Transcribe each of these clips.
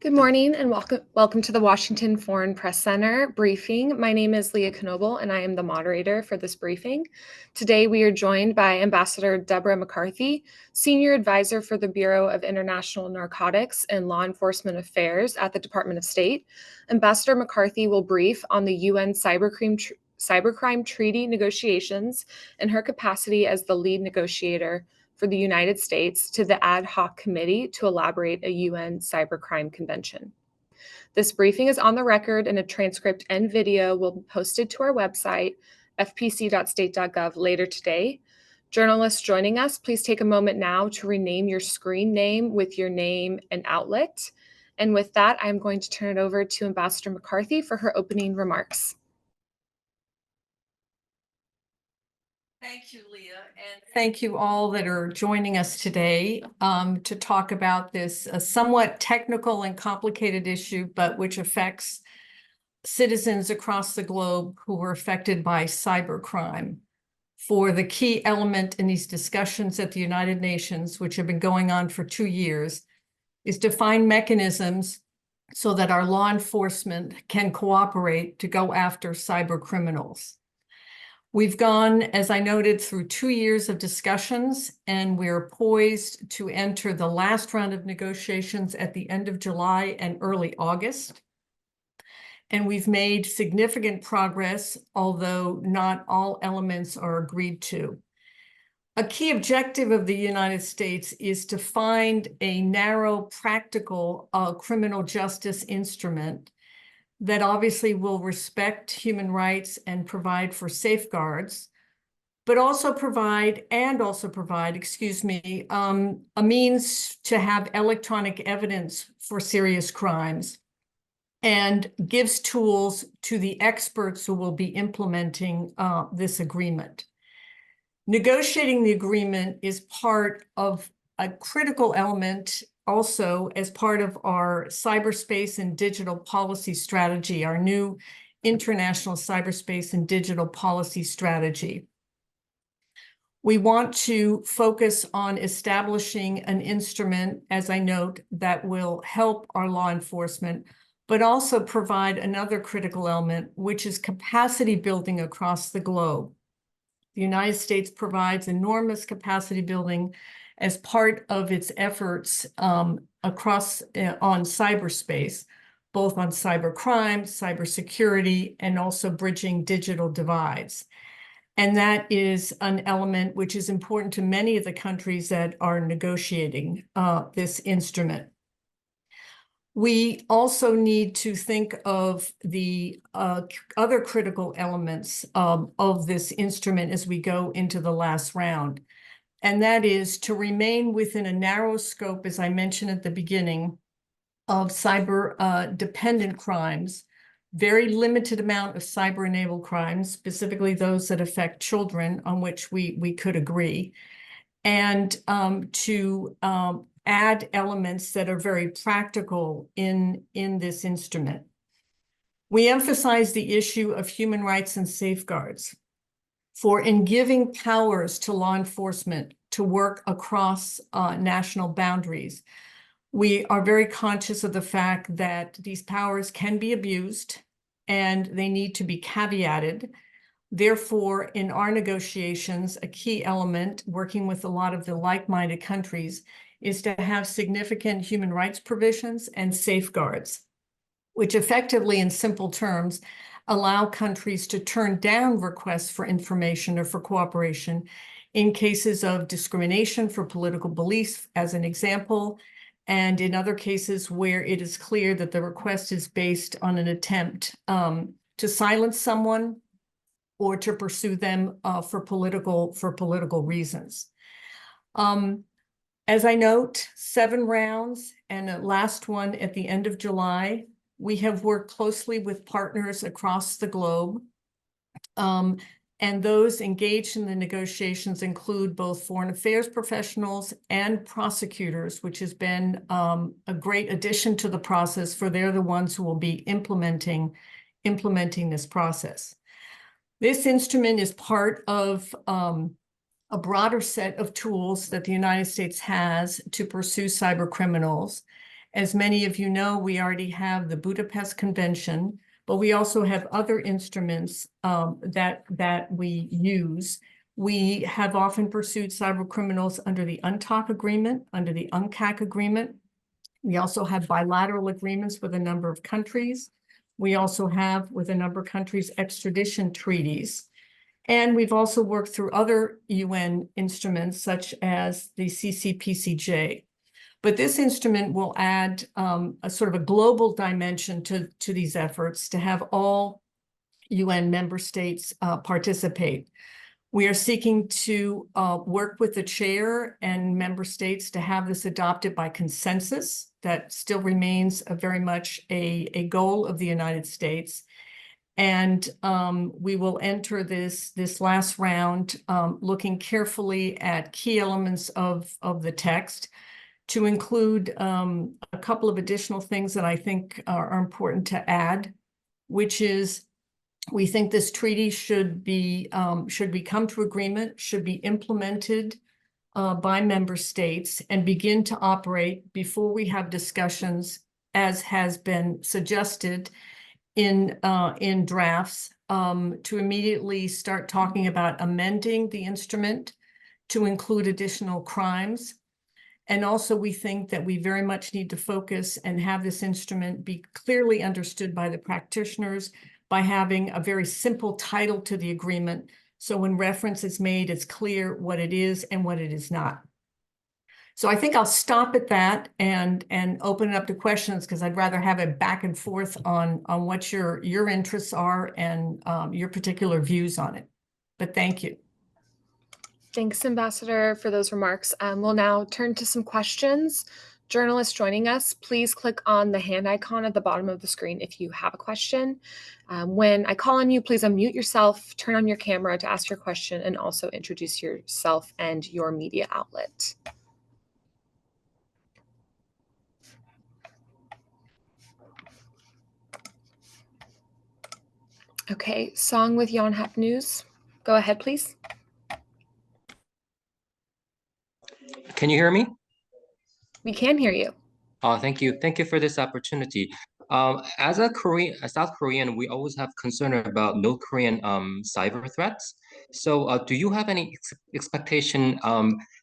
Good morning and welcome to the Washington Foreign Press Center briefing. My name is Leah Knoble and I am the moderator for this briefing. Today we are joined by Ambassador Deborah McCarthy, Senior Advisor for the Bureau of International Narcotics and Law Enforcement Affairs at the Department of State. Ambassador McCarthy will brief on the UN Cybercrime Treaty negotiations in her capacity as the lead negotiator for the United States to the ad hoc committee to elaborate a UN cybercrime convention. This briefing is on the record and a transcript and video will be posted to our website, fpc.state.gov, later today. Journalists joining us, please take a moment now to rename your screen name with your name and outlet. And with that, I'm going to turn it over to Ambassador McCarthy for her opening remarks. Thank you, Leah, and thank you all that are joining us today to talk about this somewhat technical and complicated issue, but which affects citizens across the globe who were affected by cybercrime. For the key element in these discussions at the United Nations, which have been going on for 2 years, is to find mechanisms so that our law enforcement can cooperate to go after cyber criminals. We've gone, as I noted, through 2 years of discussions, and we're poised to enter the last round of negotiations at the end of July and early August. And we've made significant progress, although not all elements are agreed to. A key objective of the United States is to find a narrow, practical criminal justice instrument that obviously will respect human rights and provide for safeguards, but also provide, a means to have electronic evidence for serious crimes and gives tools to the experts who will be implementing this agreement. Negotiating the agreement is part of a critical element also as part of our cyberspace and digital policy strategy, our new international cyberspace and digital policy strategy. We want to focus on establishing an instrument, as I note, that will help our law enforcement, but also provide another critical element, which is capacity building across the globe. The United States provides enormous capacity building as part of its efforts across on cyberspace, both on cybercrime, cybersecurity, and also bridging digital divides. And that is an element which is important to many of the countries that are negotiating this instrument. We also need to think of the other critical elements of this instrument as we go into the last round. And that is to remain within a narrow scope, as I mentioned at the beginning, of cyber-dependent crimes, very limited amount of cyber-enabled crimes, specifically those that affect children, on which we could agree, and to add elements that are very practical in this instrument. We emphasize the issue of human rights and safeguards. For in giving powers to law enforcement to work across national boundaries, we are very conscious of the fact that these powers can be abused and they need to be caveated. Therefore, in our negotiations, a key element, working with a lot of the like-minded countries, is to have significant human rights provisions and safeguards, which effectively, in simple terms, allow countries to turn down requests for information or for cooperation in cases of discrimination for political beliefs, as an example, and in other cases where it is clear that the request is based on an attempt to silence someone or to pursue them for political reasons. As I note, 7 rounds and a last one at the end of July. We have worked closely with partners across the globe, and those engaged in the negotiations include both foreign affairs professionals and prosecutors, which has been a great addition to the process, for they're the ones who will be implementing this process. This instrument is part of a broader set of tools that the United States has to pursue cyber criminals. As many of you know, we already have the Budapest Convention, but we also have other instruments that we use. We have often pursued cyber criminals under the UNTOC agreement, under the UNCAC agreement. We also have bilateral agreements with a number of countries. We also have, with a number of countries, extradition treaties. And we've also worked through other UN instruments, such as the CCPCJ. But this instrument will add a sort of a global dimension to these efforts to have all UN member states participate. We are seeking to work with the chair and member states to have this adopted by consensus. That still remains very much a goal of the United States. And we will enter this last round looking carefully at key elements of the text to include a couple of additional things that I think are important to add, which is we think this treaty should we come to agreement, should be implemented by member states and begin to operate before we have discussions, as has been suggested in drafts, to immediately start talking about amending the instrument to include additional crimes. And also, we think that we very much need to focus and have this instrument be clearly understood by the practitioners by having a very simple title to the agreement. So when reference is made, it's clear what it is and what it is not. So I think I'll stop at that and open it up to questions, because I'd rather have a back and forth on what your interests are and your particular views on it. But thank you. Thanks, Ambassador, for those remarks. We'll now turn to some questions. Journalists joining us, please click on the hand icon at the bottom of the screen if you have a question. When I call on you, please unmute yourself, turn on your camera to ask your question, and also introduce yourself and your media outlet. Okay, Song with Yonhap News. Go ahead, please. Can you hear me? We can hear you. Thank you. Thank you for this opportunity. As a South Korean, we always have concern about North Korean cyber threats. So do you have any expectation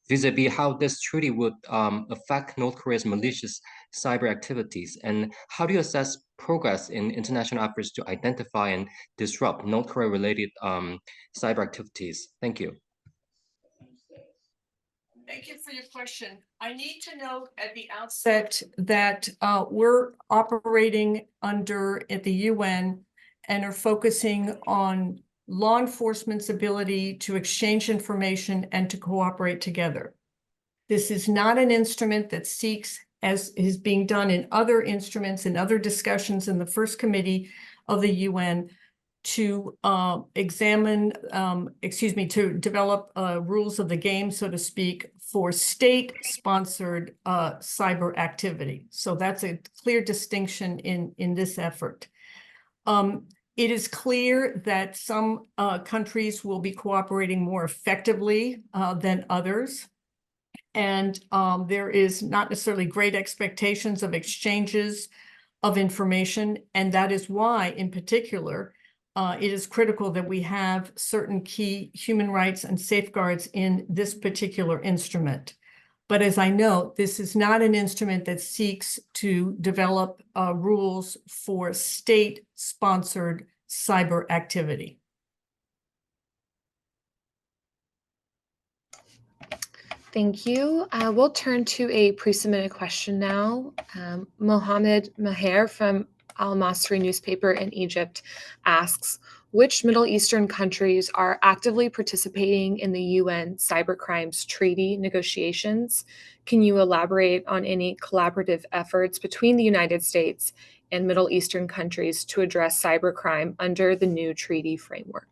vis-a-vis how this treaty would affect North Korea's malicious cyber activities? And how do you assess progress in international efforts to identify and disrupt North Korea-related cyber activities? Thank you. Thank you for your question. I need to note at the outset that we're operating at the UN and are focusing on law enforcement's ability to exchange information and to cooperate together. This is not an instrument that seeks, as is being done in other instruments and other discussions in the First Committee of the UN, to to develop rules of the game, so to speak, for state-sponsored cyber activity. So that's a clear distinction in this effort. It is clear that some countries will be cooperating more effectively than others. And there is not necessarily great expectations of exchanges of information. And that is why, in particular, it is critical that we have certain key human rights and safeguards in this particular instrument. But as I note, this is not an instrument that seeks to develop rules for state-sponsored cyber activity. Thank you. We'll turn to a pre-submitted question now. Mohammed Maher from Al Masri newspaper in Egypt asks, which Middle Eastern countries are actively participating in the UN Cybercrimes Treaty negotiations? Can you elaborate on any collaborative efforts between the United States and Middle Eastern countries to address cybercrime under the new treaty framework?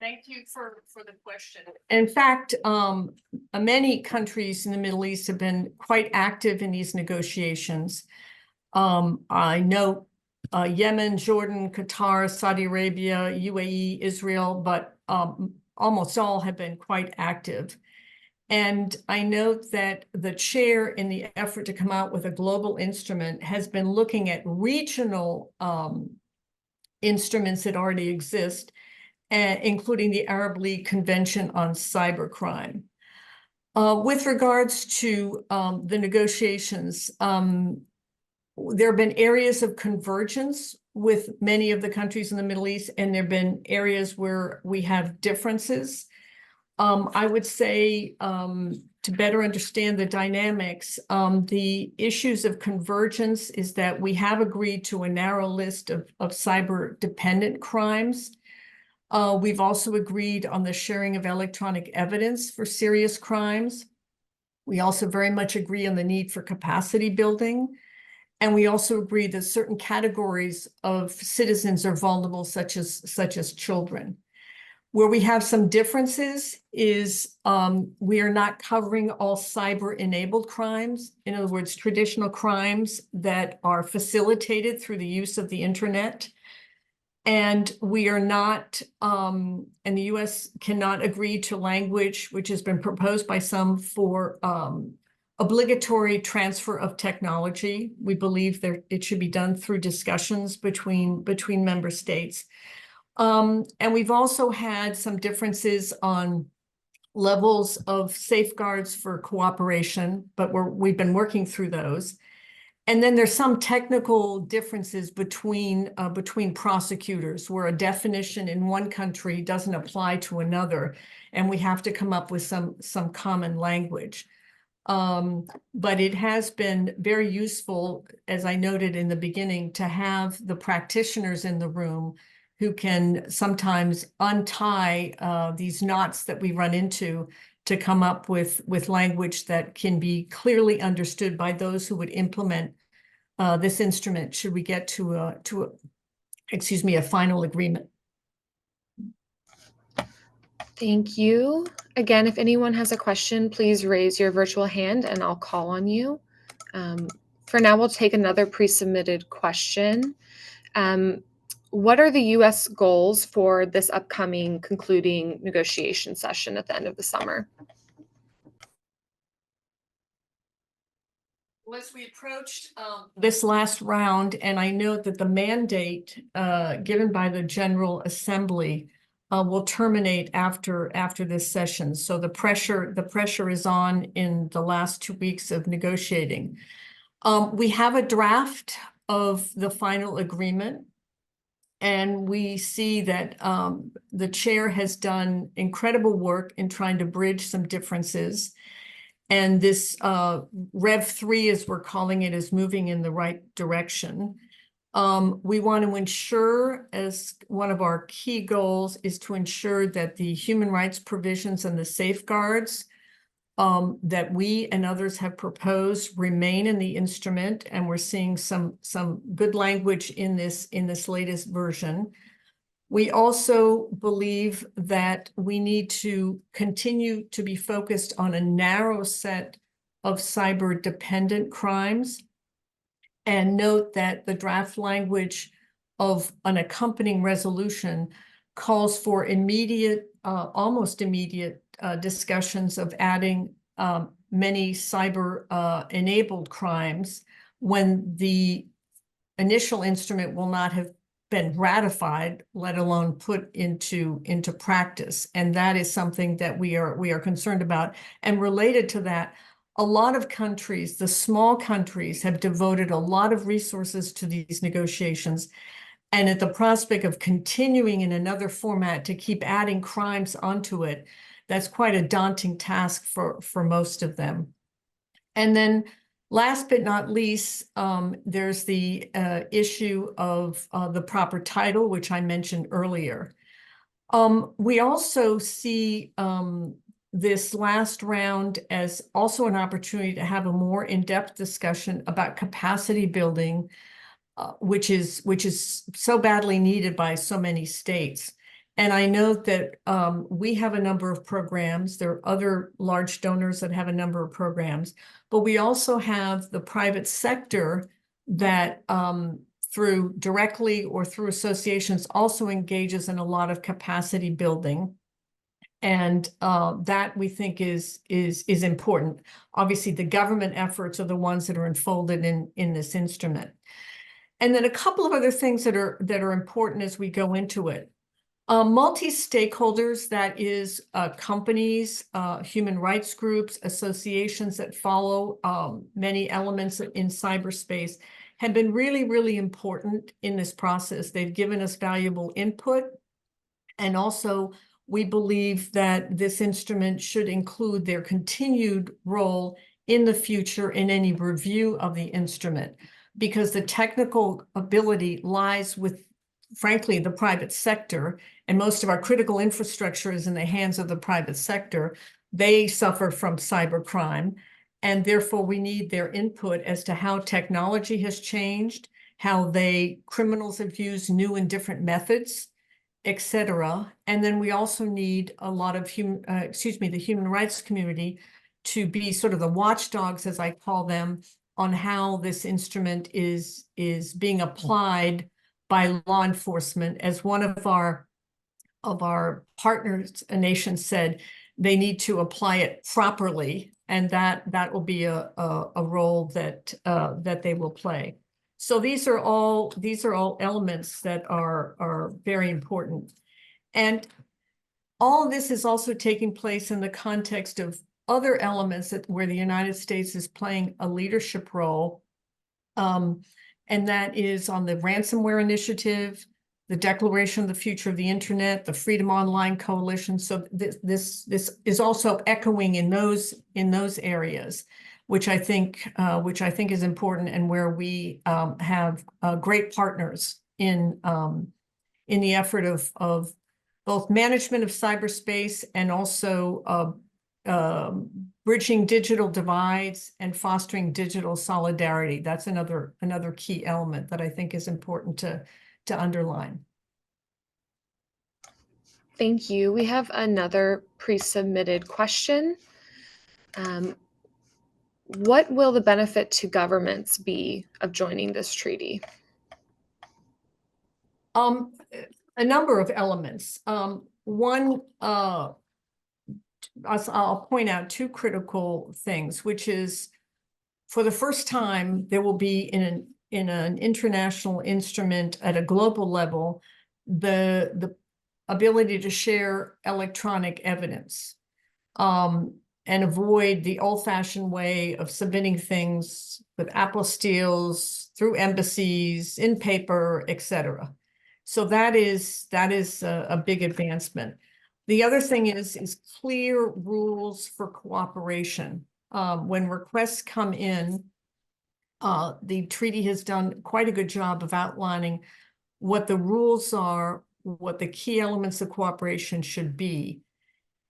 Thank you for the question. In fact, many countries in the Middle East have been quite active in these negotiations. I know Yemen, Jordan, Qatar, Saudi Arabia, UAE, Israel, but almost all have been quite active. And I note that the chair, in the effort to come out with a global instrument, has been looking at regional instruments that already exist, including the Arab League Convention on Cybercrime. With regards to the negotiations, there have been areas of convergence with many of the countries in the Middle East, and there have been areas where we have differences. I would say, to better understand the dynamics, the issues of convergence is that we have agreed to a narrow list of cyber-dependent crimes. We've also agreed on the sharing of electronic evidence for serious crimes. We also very much agree on the need for capacity building. And we also agree that certain categories of citizens are vulnerable, such as children. Where we have some differences is we are not covering all cyber-enabled crimes. In other words, traditional crimes that are facilitated through the use of the internet. And we are not, and the US cannot agree to language which has been proposed by some for obligatory transfer of technology. We believe that it should be done through discussions between member states. And we've also had some differences on levels of safeguards for cooperation, but we've been working through those. And then there's some technical differences between prosecutors, where a definition in one country doesn't apply to another, and we have to come up with some common language. But it has been very useful, as I noted in the beginning, to have the practitioners in the room who can sometimes untie these knots that we run into to come up with language that can be clearly understood by those who would implement this instrument should we get to a final agreement. Thank you. Again, if anyone has a question, please raise your virtual hand and I'll call on you. For now, we'll take another pre-submitted question. What are the U.S. goals for this upcoming concluding negotiation session at the end of the summer? As we approached this last round, and I note that the mandate given by the General Assembly will terminate after this session. So the pressure is on in the last 2 weeks of negotiating. We have a draft of the final agreement, and we see that the chair has done incredible work in trying to bridge some differences. And this Rev 3, as we're calling it, is moving in the right direction. We want to ensure, as one of our key goals, is to ensure that the human rights provisions and the safeguards that we and others have proposed remain in the instrument. And we're seeing some good language in this latest version. We also believe that we need to continue to be focused on a narrow set of cyber-dependent crimes, and note that the draft language of an accompanying resolution calls for almost immediate discussions of adding many cyber-enabled crimes when the initial instrument will not have been ratified, let alone put into practice. And that is something that we are concerned about. And related to that, a lot of countries, the small countries, have devoted a lot of resources to these negotiations. And at the prospect of continuing in another format to keep adding crimes onto it, that's quite a daunting task for most of them. And then last but not least, there's the issue of the proper title, which I mentioned earlier. We also see this last round as also an opportunity to have a more in-depth discussion about capacity building, which is so badly needed by so many states. And I note that we have a number of programs. There are other large donors that have a number of programs, but we also have the private sector that through directly or through associations also engages in a lot of capacity building. And that we think is important. Obviously, the government efforts are the ones that are enfolded in this instrument. And then a couple of other things that are important as we go into it. Multi-stakeholders, that is companies, human rights groups, associations that follow many elements in cyberspace, have been really, really important in this process. They've given us valuable input. And also, we believe that this instrument should include their continued role in the future in any review of the instrument, because the technical ability lies with, frankly, the private sector, and most of our critical infrastructure is in the hands of the private sector. They suffer from cybercrime, and therefore we need their input as to how technology has changed, how criminals have used new and different methods, etc. And then we also need a lot of the human rights community to be sort of the watchdogs, as I call them, on how this instrument is being applied by law enforcement. As one of our partners, a nation, said, they need to apply it properly, and that will be a role that they will play. So these are all elements that are very important. And all of this is also taking place in the context of other elements where the United States is playing a leadership role. And that is on the ransomware initiative, the Declaration of the Future of the Internet, the Freedom Online Coalition. So this is also echoing in those areas, which I think is important, and where we have great partners in the effort of both management of cyberspace and also bridging digital divides and fostering digital solidarity. That's another key element that I think is important to underline. Thank you. We have another pre-submitted question. What will the benefit to governments be of joining this treaty? A number of elements. One, I'll point out two critical things, which is, for the first time, there will be in an international instrument at a global level, the ability to share electronic evidence, and avoid the old-fashioned way of submitting things with apostilles through embassies, in paper, etc. So that is a big advancement. The other thing is clear rules for cooperation. When requests come in, the treaty has done quite a good job of outlining what the rules are, what the key elements of cooperation should be.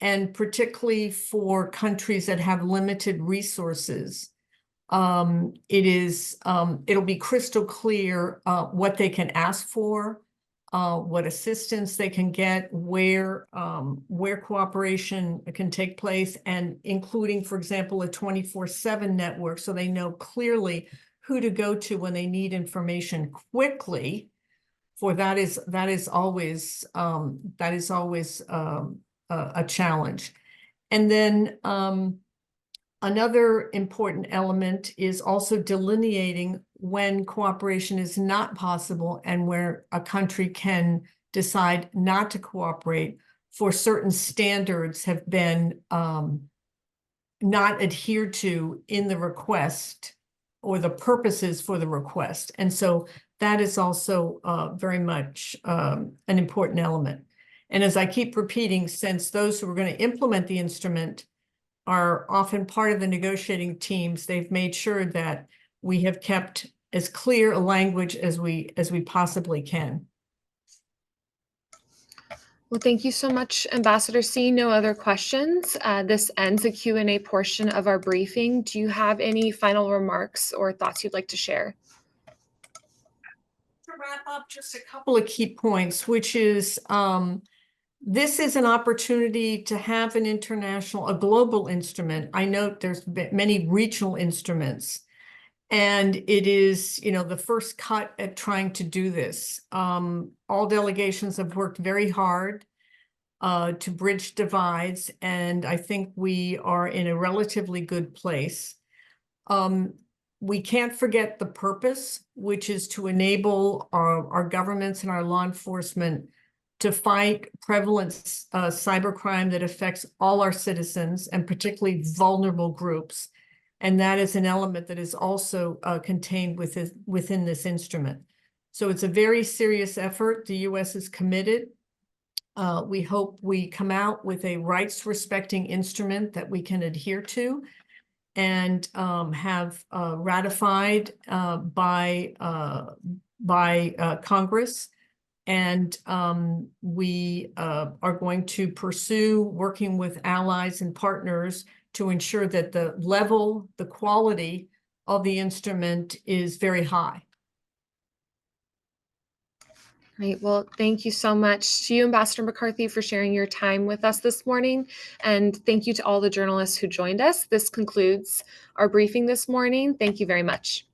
And particularly for countries that have limited resources, it'll be crystal clear what they can ask for, what assistance they can get, where cooperation can take place, and including, for example, a 24/7 network, so they know clearly who to go to when they need information quickly. For that is always a challenge. And then another important element is also delineating when cooperation is not possible and where a country can decide not to cooperate, for certain standards have been not adhered to in the request or the purposes for the request. And so that is also very much an important element. And as I keep repeating, since those who are going to implement the instrument are often part of the negotiating teams, they've made sure that we have kept as clear a language as we possibly can. Well, thank you so much, Ambassador. Seeing no other questions, this ends the Q&A portion of our briefing. Do you have any final remarks or thoughts you'd like to share? To wrap up, just a couple of key points, which is this is an opportunity to have a global instrument. I note there's many regional instruments, and it is, the first cut at trying to do this. All delegations have worked very hard. to bridge divides, and I think we are in a relatively good place. We can't forget the purpose, which is to enable our governments and our law enforcement to fight prevalent cybercrime that affects all our citizens and particularly vulnerable groups. And that is an element that is also contained within this instrument. So it's a very serious effort. The U.S. is committed. We hope we come out with a rights-respecting instrument that we can adhere to and have ratified by Congress. And we are going to pursue working with allies and partners to ensure that the level, the quality of the instrument is very high. Right. Well, thank you so much to you, Ambassador McCarthy, for sharing your time with us this morning. And thank you to all the journalists who joined us. This concludes our briefing this morning. Thank you very much.